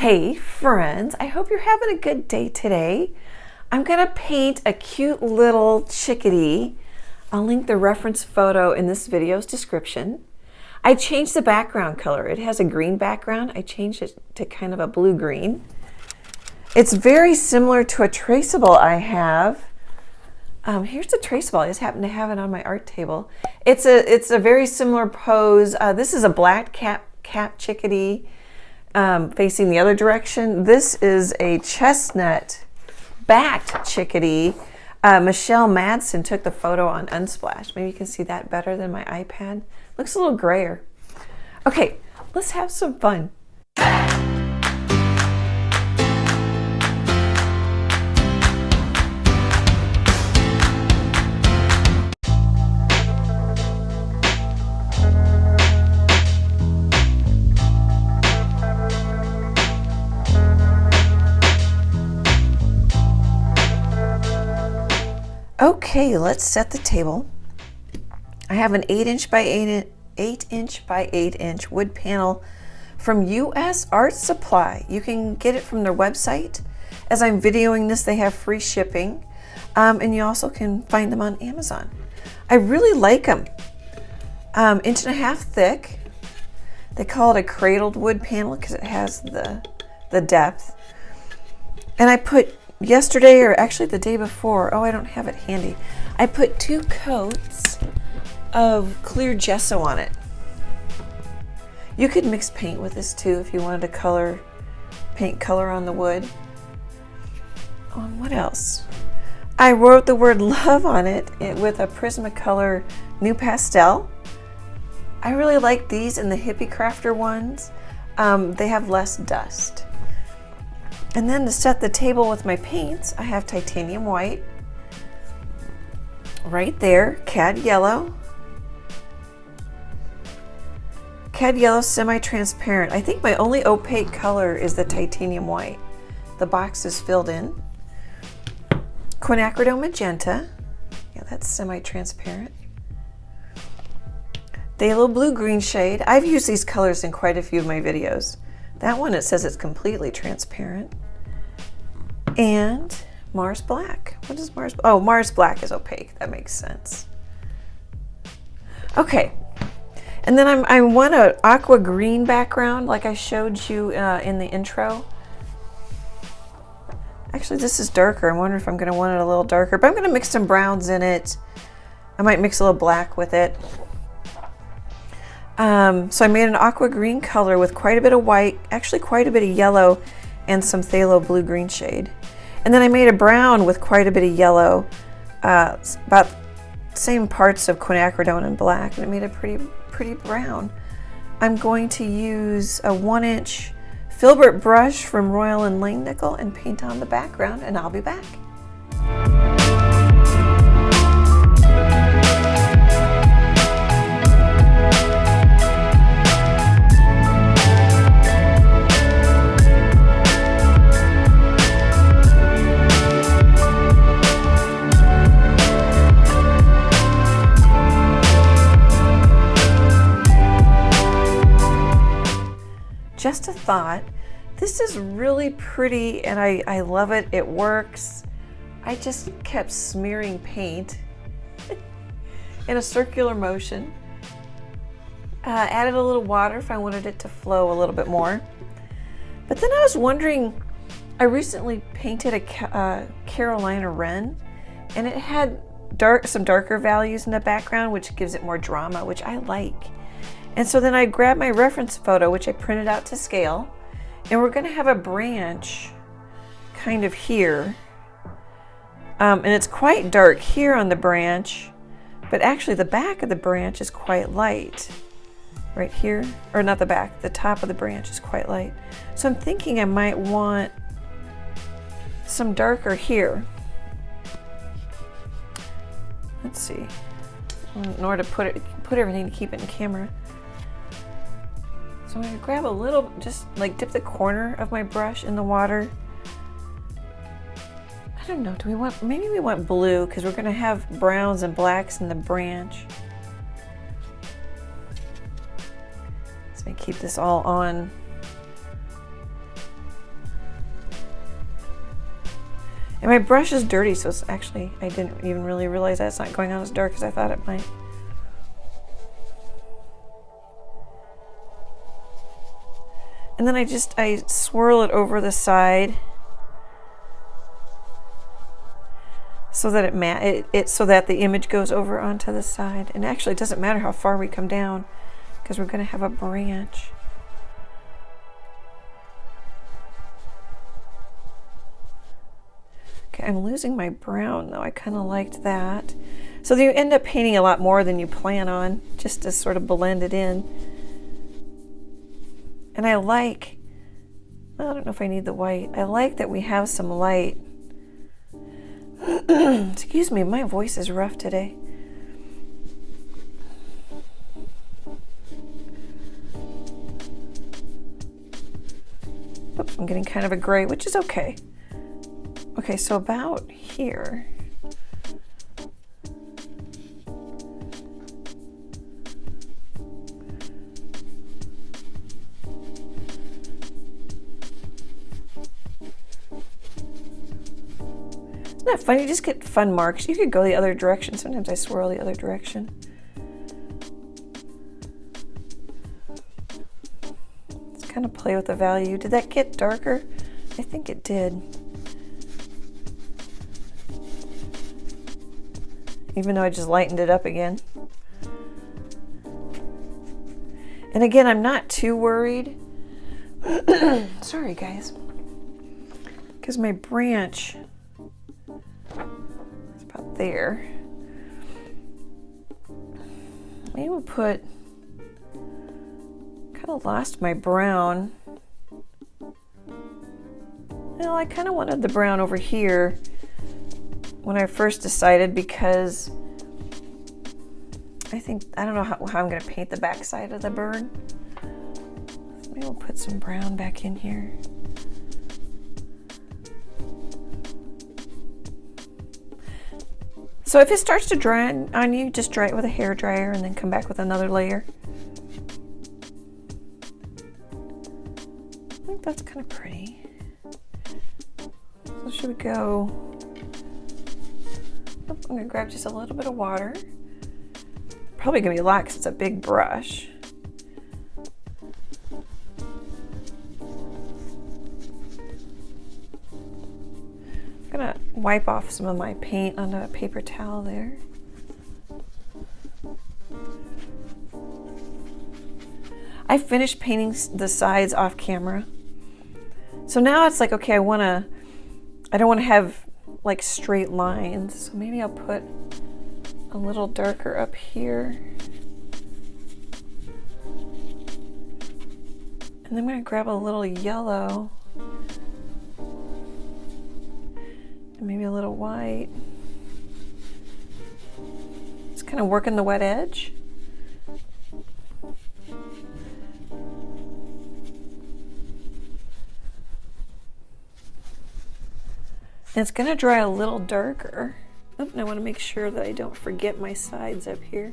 Hey friends, I hope you're having a good day today. I'm gonna paint a cute little chickadee. I'll link the reference photo in this video's description. I changed the background color. It has a green background. I changed it to kind of a blue-green. It's very similar to a traceable I have. Here's the traceable. I just happen to have it on my art table. It's a very similar pose. This is a black cap chickadee. Facing the other direction. This is a chestnut backed chickadee. Michelle Madsen took the photo on Unsplash. Maybe you can see that better than my iPad. Looks a little grayer. Okay, let's have some fun. Okay, let's set the table. I have an 8" by 8" wood panel from US Art Supply. You can get it from their website. As I'm videoing this, they have free shipping, and you also can find them on Amazon. I really like them. 1.5 inches thick. They call it a cradled wood panel because it has the depth. And I put yesterday, or actually the day before, I don't have it handy, I put 2 coats of clear gesso on it. You could mix paint with this too if you wanted to paint color on the wood. What else? I wrote the word love on it with a Prismacolor New Pastel. I really like these and the Hippie Crafter ones. They have less dust. And then to set the table with my paints, I have titanium white, right there, cad yellow semi-transparent. I think my only opaque color is the titanium white. The box is filled in. Quinacridone magenta, yeah, that's semi-transparent. Phthalo blue-green shade. I've used these colors in quite a few of my videos. That one, it says it's completely transparent. And Mars Black. What is Mars? Oh, Mars Black is opaque. That makes sense. Okay. And then I want an aqua green background like I showed you in the intro. Actually, this is darker. I wonder if I'm going to want it a little darker, but I'm going to mix some browns in it. I might mix a little black with it. So I made an aqua green color with quite a bit of white, actually quite a bit of yellow, and some phthalo blue-green shade. And then I made a brown with quite a bit of yellow, about same parts of quinacridone and black, and it made a pretty brown. I'm going to use a 1" filbert brush from Royal and Langnickel and paint on the background, and I'll be back. Just a thought, this is really pretty and I love it. It works. I just kept smearing paint in a circular motion. Added a little water if I wanted it to flow a little bit more. But then I was wondering, I recently painted a Carolina wren, and it had some darker values in the background, which gives it more drama, which I like. And so then I grabbed my reference photo, which I printed out to scale, and we're going to have a branch kind of here. And it's quite dark here on the branch, but actually the back of the branch is quite light. Right here, or not the back, the top of the branch is quite light. So I'm thinking I might want some darker here. Let's see, in order to put everything to keep it in camera. So I'm going to grab a little, just like dip the corner of my brush in the water. I don't know, maybe we want blue because we're going to have browns and blacks in the branch. So I keep this all on And my brush is dirty, so it's actually, I didn't even really realize that it's not going on as dark as I thought it might. And then I swirl it over the side so that so that the image goes over onto the side. And actually, it doesn't matter how far we come down because we're going to have a branch. Okay, I'm losing my brown though. I kind of liked that. So you end up painting a lot more than you plan on, just to sort of blend it in. And I like, well, I don't know if I need the white. I like that we have some light. Excuse me, my voice is rough today. Oops, I'm getting kind of a gray, which is okay. Okay, so about here. Isn't that fun? You just get fun marks. You could go the other direction. Sometimes I swirl the other direction. Let's kind of play with the value. Did that get darker? I think it did. Even though I just lightened it up again. And again, I'm not too worried. Sorry, guys. Because my branch is about there. Maybe we'll put, kind of lost my brown. Well, I kind of wanted the brown over here when I first decided, because I don't know how I'm going to paint the back side of the bird. So maybe we'll put some brown back in here. So if it starts to dry on you, just dry it with a hair dryer and then come back with another layer. I think that's kind of pretty. So should we go? I'm going to grab just a little bit of water. Probably going to be a lot because it's a big brush. I'm going to wipe off some of my paint onto a paper towel there. I finished painting the sides off camera. So now it's like, okay, I don't want to have like straight lines. So maybe I'll put a little darker up here. And then I'm going to grab a little yellow. And maybe a little white. Just kind of working the wet edge. And it's going to dry a little darker. Oh, and I want to make sure that I don't forget my sides up here.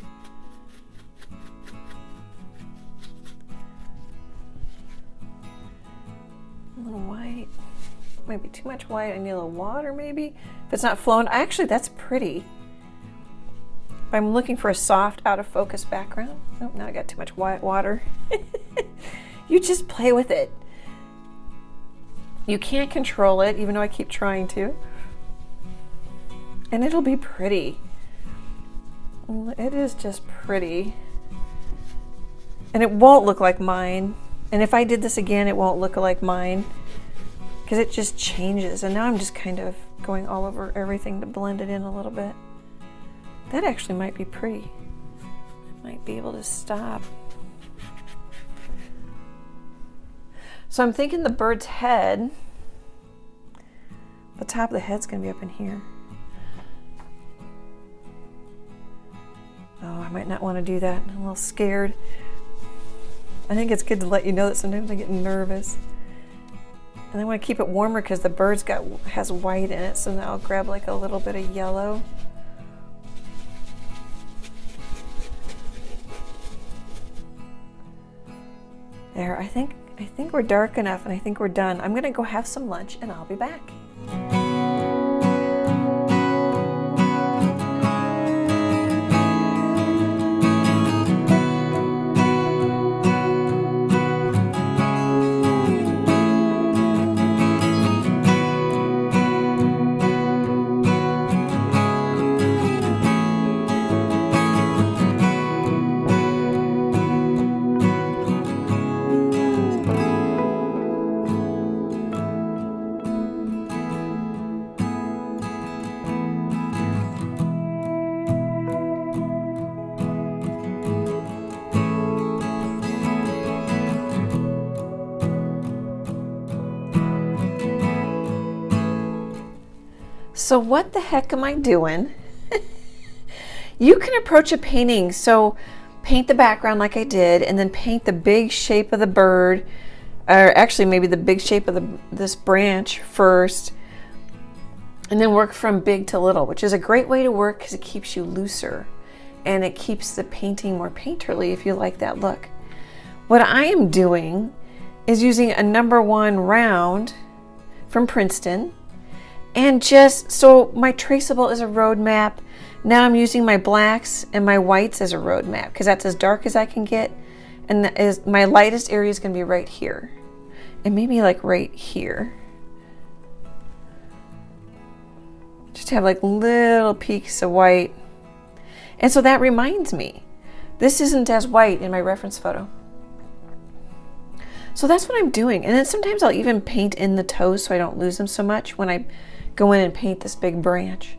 A little white. Might be too much white. I need a little water maybe. If it's not flowing, actually that's pretty. If I'm looking for a soft, out of focus background. Oh, now I got too much white water. You just play with it. You can't control it, even though I keep trying to. And it'll be pretty. It is just pretty. And it won't look like mine. And if I did this again, it won't look like mine. Because it just changes. And now I'm just kind of going all over everything to blend it in a little bit. That actually might be pretty. I might be able to stop. So I'm thinking the bird's head, the top of the head's going to be up in here. Oh, I might not want to do that. I'm a little scared. I think it's good to let you know that sometimes I get nervous. And I want to keep it warmer because the bird's has white in it, so now I'll grab like a little bit of yellow. There, I think we're dark enough, and I think we're done. I'm gonna go have some lunch and I'll be back. So what the heck am I doing? You can approach a painting, so paint the background like I did, and then paint the big shape of the bird, or actually maybe the big shape of this branch first, and then work from big to little, which is a great way to work because it keeps you looser and it keeps the painting more painterly if you like that look. What I am doing is using a #1 round from Princeton, and just so my traceable is a road map. Now I'm using my blacks and my whites as a road map because that's as dark as I can get, and that is my lightest area is going to be right here, and maybe like right here. Just have like little peaks of white. And so that reminds me, this isn't as white in my reference photo. So that's what I'm doing. And then sometimes I'll even paint in the toes so I don't lose them so much when I go in and paint this big branch.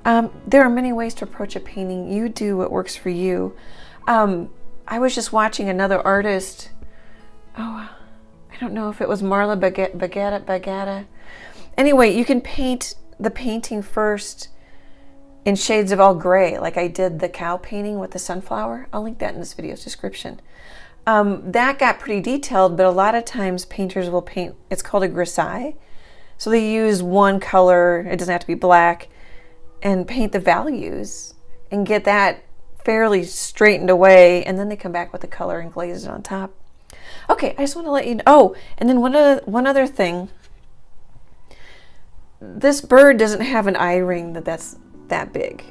There are many ways to approach a painting. You do what works for you. I was just watching another artist. Oh, I don't know if it was Marla Bagata. Anyway, you can paint the painting first in shades of all gray, like I did the cow painting with the sunflower. I'll link that in this video's description. That got pretty detailed, but a lot of times painters will paint, it's called a grisaille. So they use one color, it doesn't have to be black, and paint the values and get that fairly straightened away, and then they come back with the color and glaze it on top. Okay, I just want to let you know. Oh, and then one other thing. This bird doesn't have an eye ring that's that big,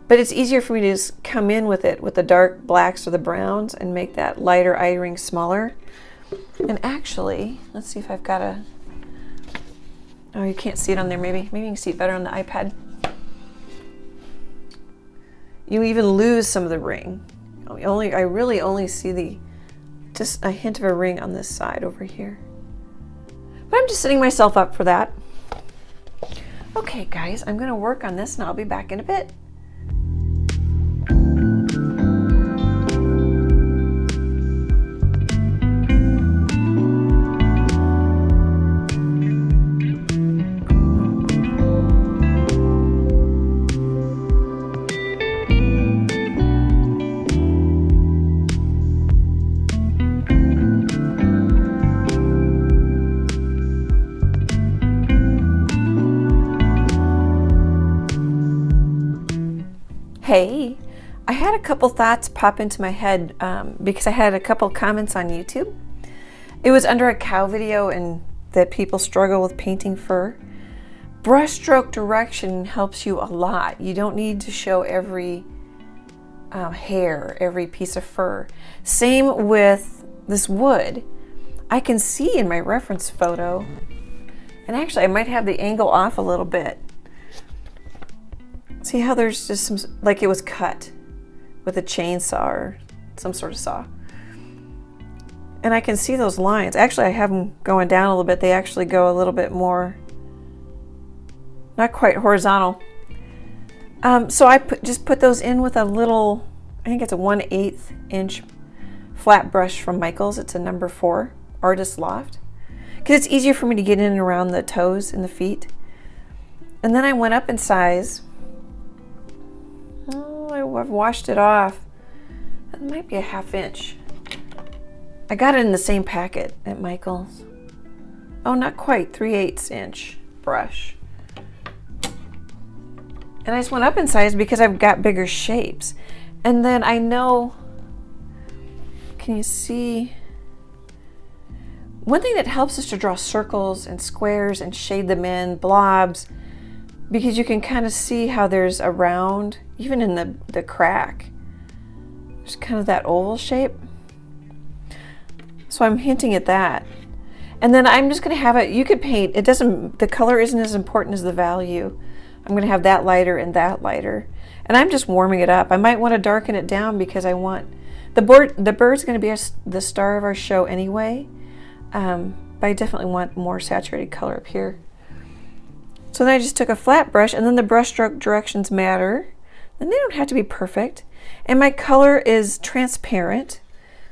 but it's easier for me to just come in with it with the dark blacks or the browns and make that lighter eye ring smaller. And actually, let's see if I've got a, oh, you can't see it on there. Maybe you can see it better on the iPad. You even lose some of the ring. I really only see just a hint of a ring on this side over here. But I'm just setting myself up for that. Okay, guys, I'm going to work on this and I'll be back in a bit. Hey, I had a couple thoughts pop into my head because I had a couple comments on YouTube. It was under a cow video and that people struggle with painting fur. Brushstroke direction helps you a lot. You don't need to show every hair, every piece of fur. Same with this wood. I can see in my reference photo, and actually I might have the angle off a little bit. See how there's just some, like it was cut with a chainsaw or some sort of saw. And I can see those lines. Actually, I have them going down a little bit. They actually go a little bit more, not quite horizontal. So I just put those in with a little, I think it's a 1/8 inch flat brush from Michaels. It's a #4 Artist Loft. Because it's easier for me to get in and around the toes and the feet. And then I went up in size. I've washed it off. That might be a 1/2 inch. I got it in the same packet at Michael's. Oh, not quite, 3/8 inch brush. And I just went up in size because I've got bigger shapes. And then I know, can you see? One thing that helps is to draw circles and squares and shade them in, blobs, because you can kind of see how there's a round, even in the crack. There's kind of that oval shape. So I'm hinting at that. And then I'm just gonna have it, you could paint, the color isn't as important as the value. I'm gonna have that lighter and that lighter. And I'm just warming it up. I might wanna darken it down because I want, the bird's gonna be the star of our show anyway. But I definitely want more saturated color up here. So then I just took a flat brush, and then the brush stroke directions matter. And they don't have to be perfect. And my color is transparent,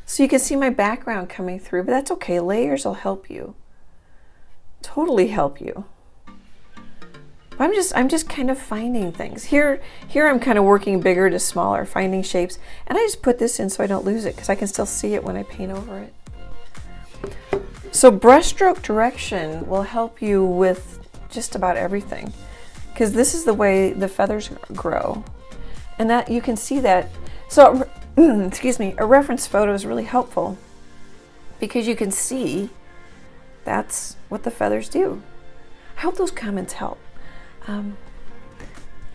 so you can see my background coming through, but that's okay. Layers will help you. Totally help you. I'm just kind of finding things. Here I'm kind of working bigger to smaller, finding shapes. And I just put this in so I don't lose it because I can still see it when I paint over it. So brushstroke direction will help you with just about everything, because this is the way the feathers grow. And that you can see that. So, excuse me, a reference photo is really helpful because you can see that's what the feathers do. I hope those comments help.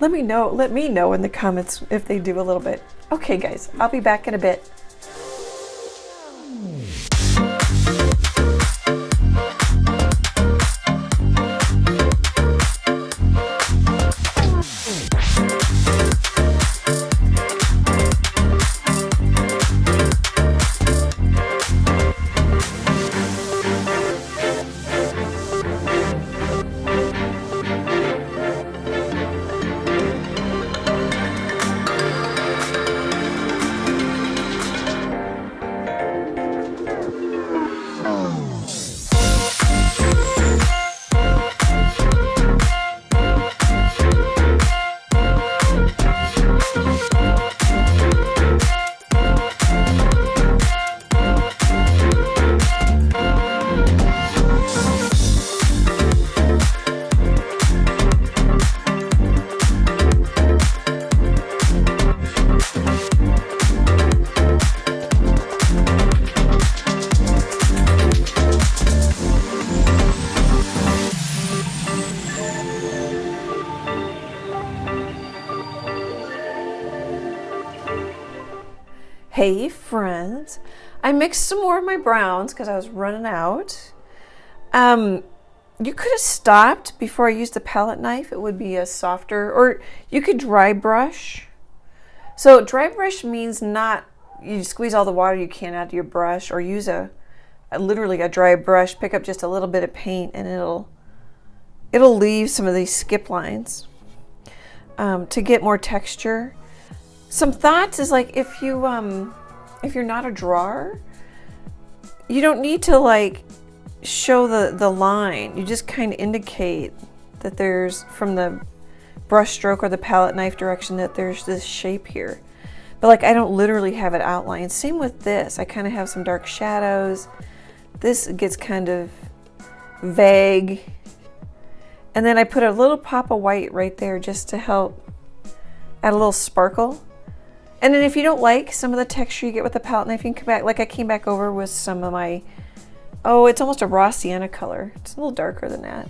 Let me know in the comments if they do a little bit. Okay guys, I'll be back in a bit. Hey friends, I mixed some more of my browns because I was running out. You could have stopped before I used the palette knife. It would be a softer, or you could dry brush. So dry brush means not, you squeeze all the water you can out of your brush, or use literally a dry brush, pick up just a little bit of paint and it'll leave some of these skip lines to get more texture. Some thoughts is like if you're not a drawer, you don't need to like show the line. You just kind of indicate that there's, from the brush stroke or the palette knife direction, that there's this shape here. But like I don't literally have it outlined. Same with this. I kind of have some dark shadows. This gets kind of vague. And then I put a little pop of white right there just to help add a little sparkle. And then if you don't like some of the texture you get with the palette knife, you can come back, like I came back over with some of my, oh, it's almost a raw sienna color. It's a little darker than that.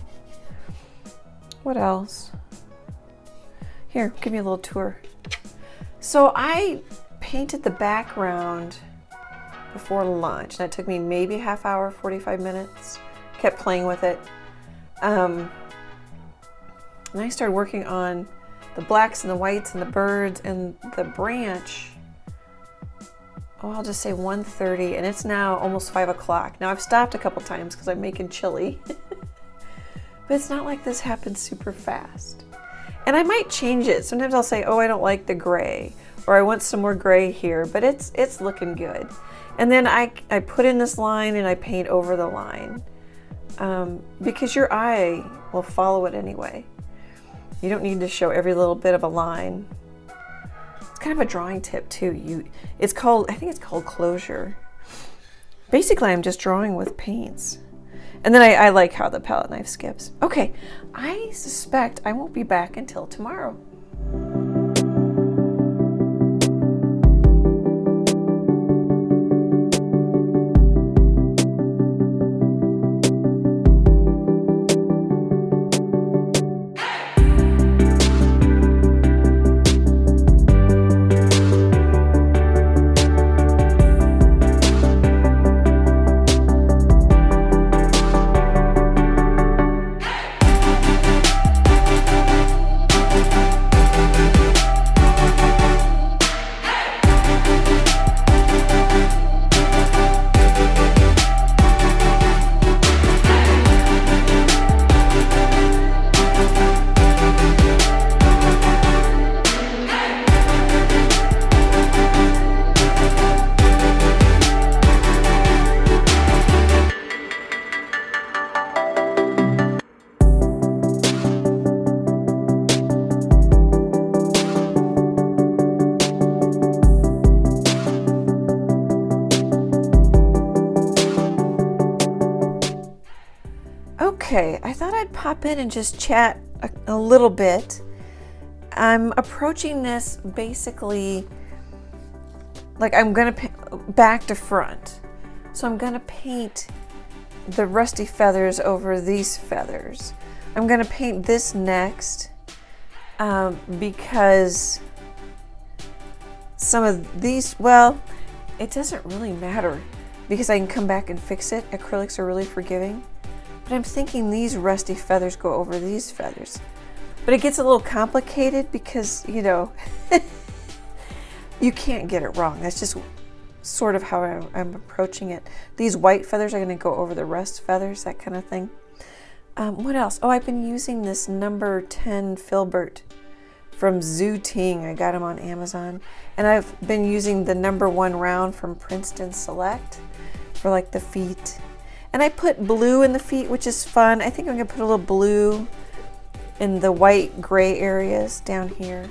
What else? Here, give me a little tour. So I painted the background before lunch, and it took me maybe a half hour, 45 minutes. Kept playing with it. And I started working on the blacks and the whites and the birds and the branch. Oh, I'll just say 1:30, and it's now almost 5 o'clock. Now I've stopped a couple times because I'm making chili. But it's not like this happens super fast. And I might change it. Sometimes I'll say, oh, I don't like the gray, or I want some more gray here, but it's looking good. And then I put in this line and I paint over the line because your eye will follow it anyway. You don't need to show every little bit of a line. It's kind of a drawing tip too. I think it's called closure. Basically, I'm just drawing with paints. And then I like how the palette knife skips. Okay, I suspect I won't be back until tomorrow. Okay, I thought I'd pop in and just chat a little bit. I'm approaching this basically like I'm gonna back to front. So I'm gonna paint the rusty feathers over these feathers. I'm gonna paint this next because some of these, well, it doesn't really matter because I can come back and fix it. Acrylics are really forgiving. But I'm thinking these rusty feathers go over these feathers. But it gets a little complicated because, you know, you can't get it wrong. That's just sort of how I'm approaching it. These white feathers are going to go over the rust feathers, that kind of thing. What else? Oh, I've been using this number 10 filbert from Zooting. I got them on Amazon. And I've been using the number 1 round from Princeton Select for like the feet. And I put blue in the feet, which is fun. I think I'm going to put a little blue in the white gray areas down here.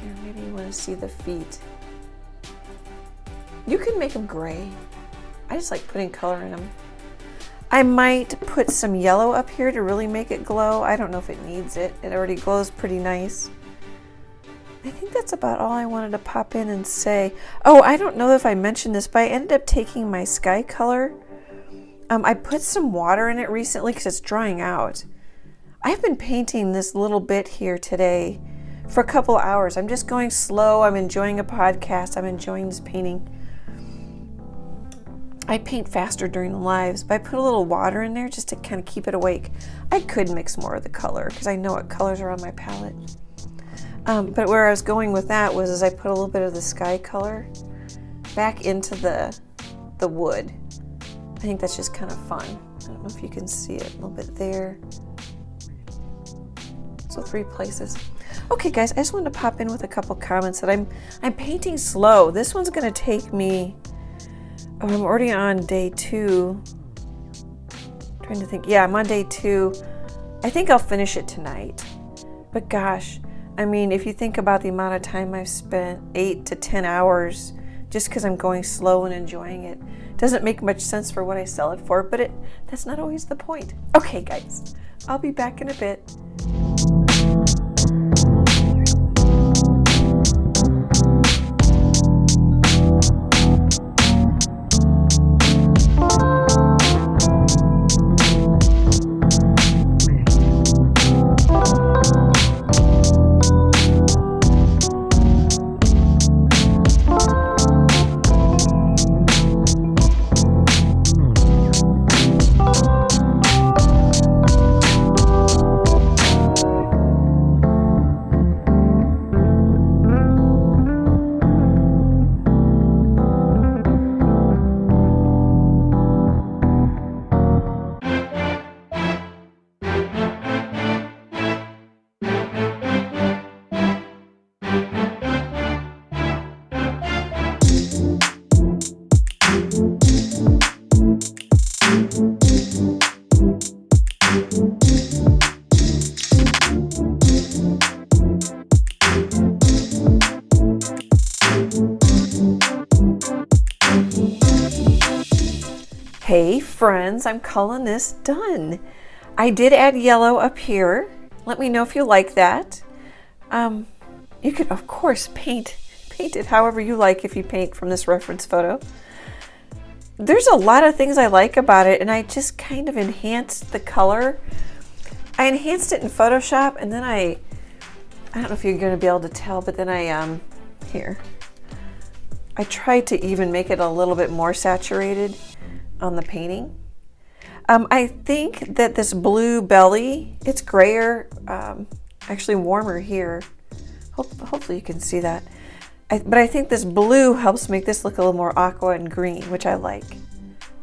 Here, maybe you want to see the feet. You can make them gray. I just like putting color in them. I might put some yellow up here to really make it glow. I don't know if it needs it. It already glows pretty nice. I think that's about all I wanted to pop in and say. Oh, I don't know if I mentioned this, but I ended up taking my sky color. I put some water in it recently because it's drying out. I've been painting this little bit here today for a couple of hours. I'm just going slow. I'm enjoying a podcast. I'm enjoying this painting. I paint faster during the lives, but I put a little water in there just to kind of keep it awake. I could mix more of the color because I know what colors are on my palette. But where I was going with that was I put a little bit of the sky color back into the wood. I think that's just kind of fun. I don't know if you can see it a little bit there. So 3 places. Okay guys, I just wanted to pop in with a couple comments that I'm painting slow. This one's gonna take me, oh, I'm already on day 2. Trying to think, yeah, I'm on day 2. I think I'll finish it tonight. But gosh, I mean, if you think about the amount of time I've spent, 8 to 10 hours, just because I'm going slow and enjoying it. Doesn't make much sense for what I sell it for, but that's not always the point. Okay guys, I'll be back in a bit. Hey friends, I'm calling this done. I did add yellow up here. Let me know if you like that. You could of course paint it however you like if you paint from this reference photo. There's a lot of things I like about it, and I just kind of enhanced the color. I enhanced it in Photoshop, and then I don't know if you're going to be able to tell, but then I tried to even make it a little bit more saturated on the painting. I think that this blue belly, it's grayer, actually warmer here. Hopefully you can see that. But I think this blue helps make this look a little more aqua and green, which I like.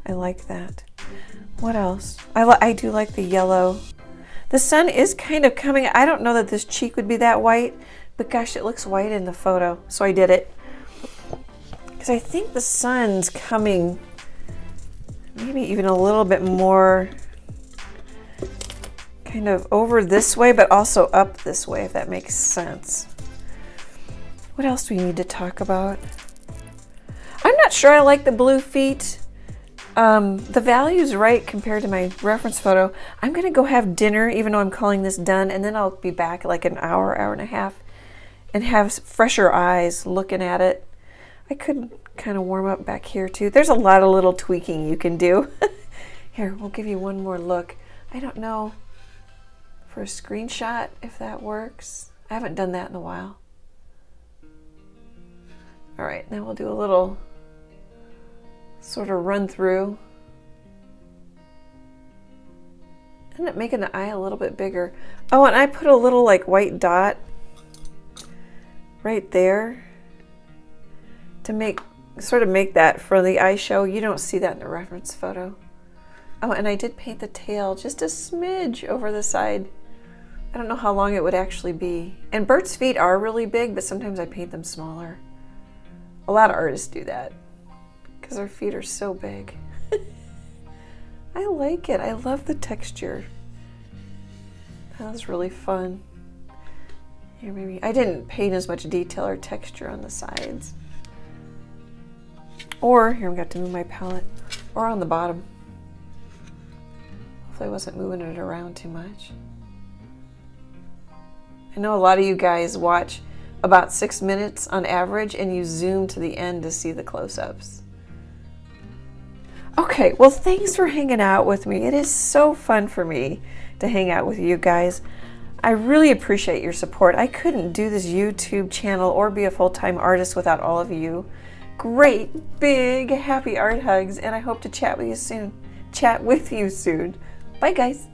I like that. What else? I do like the yellow. The sun is kind of coming. I don't know that this cheek would be that white, but gosh, it looks white in the photo, so I did it. Because I think the sun's coming maybe even a little bit more kind of over this way, but also up this way, if that makes sense. What else do we need to talk about? I'm not sure I like the blue feet. The value's right compared to my reference photo. I'm gonna go have dinner, even though I'm calling this done, and then I'll be back like an hour, hour and a half, and have fresher eyes looking at it. I could kind of warm up back here too. There's a lot of little tweaking you can do. Here, we'll give you one more look. I don't know for a screenshot if that works. I haven't done that in a while. All right, now we'll do a little sort of run through. End up making the eye a little bit bigger. Oh, and I put a little like white dot right there to make that for the eye show. You don't see that in the reference photo. Oh, and I did paint the tail just a smidge over the side. I don't know how long it would actually be. And Bert's feet are really big, but sometimes I paint them smaller. A lot of artists do that because their feet are so big. I like it. I love the texture. That was really fun. Here, maybe I didn't paint as much detail or texture on the sides. Or, here I got to move my palette, or on the bottom. Hopefully I wasn't moving it around too much. I know a lot of you guys watch about 6 minutes on average and you zoom to the end to see the close-ups. Okay, well, thanks for hanging out with me. It is so fun for me to hang out with you guys. I really appreciate your support. I couldn't do this YouTube channel or be a full-time artist without all of you. Great, big, happy art hugs, and I hope to chat with you soon. Bye, guys.